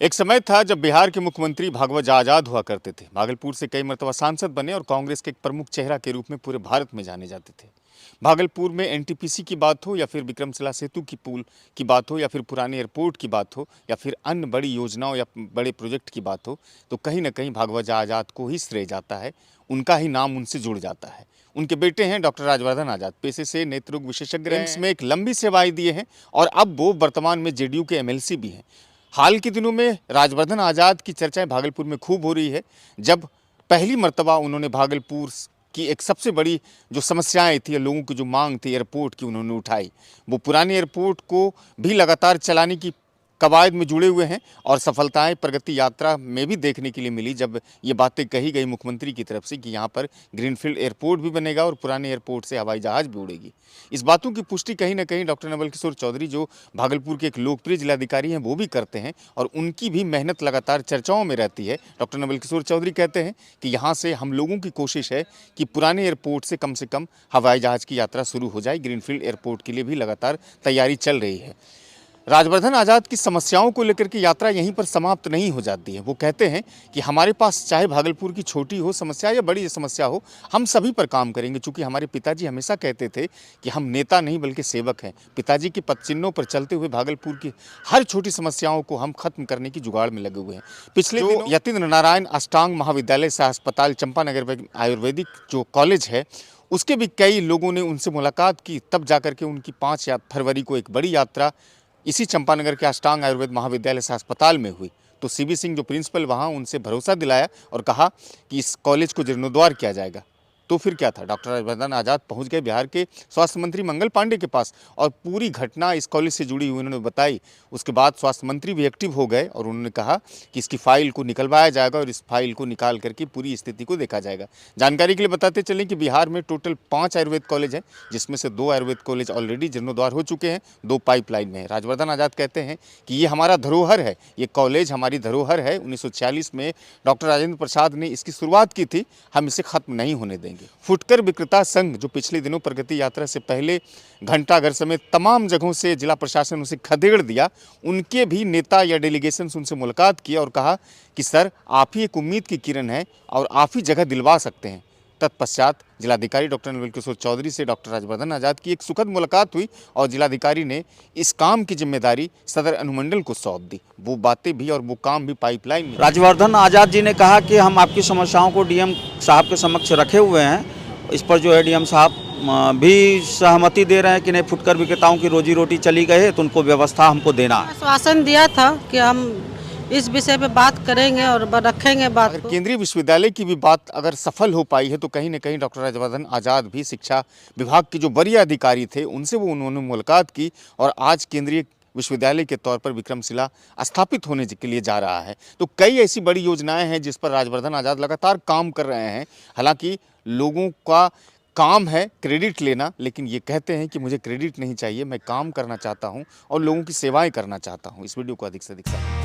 एक समय था जब बिहार के मुख्यमंत्री भागवत आजाद हुआ करते थे। भागलपुर से कई मर्तबा सांसद बने और कांग्रेस के एक प्रमुख चेहरा के रूप में पूरे भारत में जाने जाते थे। भागलपुर में एनटीपीसी की बात हो या फिर विक्रमशिला सेतु की पुल की बात हो या फिर पुराने एयरपोर्ट की बात हो या फिर अन्य बड़ी योजनाओं या बड़े प्रोजेक्ट की बात हो, तो कहीं ना कहीं भागवत आजाद को ही श्रेय जाता है। उनका ही नाम उनसे जुड़ जाता है। उनके बेटे हैं डॉक्टर राजवर्धन आजाद, पेशे से नेत्ररोग विशेषज्ञ रहे, इसमें एक लंबी सेवाएं दिए हैं और अब वो वर्तमान में जेडीयू के एमएलसी भी हैं। हाल के दिनों में राजवर्धन आजाद की चर्चाएं भागलपुर में खूब हो रही है, जब पहली मर्तबा उन्होंने भागलपुर की एक सबसे बड़ी जो समस्याएं थी, लोगों की जो मांग थी एयरपोर्ट की, उन्होंने उठाई। वो पुराने एयरपोर्ट को भी लगातार चलाने की कवायद में जुड़े हुए हैं और सफलताएं प्रगति यात्रा में भी देखने के लिए मिली, जब ये बातें कही गई मुख्यमंत्री की तरफ से कि यहाँ पर ग्रीनफील्ड एयरपोर्ट भी बनेगा और पुराने एयरपोर्ट से हवाई जहाज भी उड़ेगी। इस बातों की पुष्टि कहीं ना कहीं डॉक्टर नवल किशोर चौधरी, जो भागलपुर के एक लोकप्रिय जिलाधिकारी हैं, वो भी करते हैं और उनकी भी मेहनत लगातार चर्चाओं में रहती है। डॉक्टर नवल किशोर चौधरी कहते हैं कि यहाँ से हम लोगों की कोशिश है कि पुराने एयरपोर्ट से कम हवाई जहाज की यात्रा शुरू हो जाए। ग्रीनफील्ड एयरपोर्ट के लिए भी लगातार तैयारी चल रही है। राजवर्धन आजाद की समस्याओं को लेकर के यात्रा यहीं पर समाप्त नहीं हो जाती है। वो कहते हैं कि हमारे पास चाहे भागलपुर की छोटी हो समस्या या बड़ी समस्या हो, हम सभी पर काम करेंगे। चूंकि हमारे पिताजी हमेशा कहते थे कि हम नेता नहीं बल्कि सेवक हैं। पिताजी के पदचिन्हों पर चलते हुए भागलपुर की हर छोटी समस्याओं को हम खत्म करने की जुगाड़ में लगे हुए हैं। पिछले दिनों यतीन्द्र नारायण अष्टांग महाविद्यालय से अस्पताल चंपानगर में आयुर्वेदिक जो कॉलेज है, उसके भी कई लोगों ने उनसे मुलाकात की। तब जाकर के उनकी 5 फरवरी को एक बड़ी यात्रा इसी चंपानगर के अष्टांग आयुर्वेद महाविद्यालय से अस्पताल में हुई। तो सीबी सिंह जो प्रिंसिपल वहाँ, उनसे भरोसा दिलाया और कहा कि इस कॉलेज को जीर्णोद्धार किया जाएगा। तो फिर क्या था, डॉक्टर राजवर्धन आजाद पहुंच गए बिहार के स्वास्थ्य मंत्री मंगल पांडे के पास और पूरी घटना इस कॉलेज से जुड़ी हुई उन्होंने बताई। उसके बाद स्वास्थ्य मंत्री भी एक्टिव हो गए और उन्होंने कहा कि इसकी फाइल को निकलवाया जाएगा और इस फाइल को निकाल करके पूरी स्थिति को देखा जाएगा। जानकारी के लिए बताते चलें कि बिहार में टोटल 5 आयुर्वेद कॉलेज हैं, जिसमें से 2 आयुर्वेद कॉलेज ऑलरेडी जीर्णोद्धार हो चुके हैं, 2 पाइपलाइन में है। राजवर्धन आजाद कहते हैं कि ये हमारा धरोहर है, ये कॉलेज हमारी धरोहर है। 1946 में डॉक्टर राजेंद्र प्रसाद ने इसकी शुरुआत की थी, हम इसे खत्म नहीं होने देंगे। फुटकर विक्रेता संघ, जो पिछले दिनों प्रगति यात्रा से पहले घंटाघर समेत तमाम जगहों से जिला प्रशासन उसे खदेड़ दिया, उनके भी नेता या डेलीगेशन उनसे मुलाकात किया और कहा कि सर, आप ही एक उम्मीद की किरण है और आप ही जगह दिलवा सकते हैं। तत्पश्चात जिलाधिकारी डॉक्टर नवल किशोर चौधरी से डॉक्टर राजवर्धन आजाद की एक सुखद मुलाकात हुई और जिलाधिकारी ने इस काम की जिम्मेदारी सदर अनुमंडल को सौंप दी। वो बातें भी और वो काम भी पाइपलाइन में। राजवर्धन आजाद जी ने कहा कि हम आपकी समस्याओं को डीएम साहब के समक्ष रखे हुए हैं। इस पर जो है डीएम साहब भी सहमति दे रहे हैं कि नहीं, फुटकर विक्रेताओं की रोजी रोटी चली गई है तो उनको व्यवस्था हमको देना है। आश्वासन दिया था कि हम इस विषय पे बात करेंगे और रखेंगे बात को। केंद्रीय विश्वविद्यालय की भी बात अगर सफल हो पाई है तो कहीं ना कहीं डॉक्टर राजवर्धन आजाद भी शिक्षा विभाग के जो वरीय अधिकारी थे उनसे वो उन्होंने मुलाकात की और आज केंद्रीय विश्वविद्यालय के तौर पर विक्रमशिला स्थापित होने के लिए जा रहा है। तो कई ऐसी बड़ी योजनाएं हैं जिस पर राजवर्धन आजाद लगातार काम कर रहे हैं। हालांकि लोगों का काम है क्रेडिट लेना, लेकिन ये कहते हैं कि मुझे क्रेडिट नहीं चाहिए, मैं काम करना चाहता हूं और लोगों की सेवाएं करना चाहता हूं। इस वीडियो को अधिक से अधिक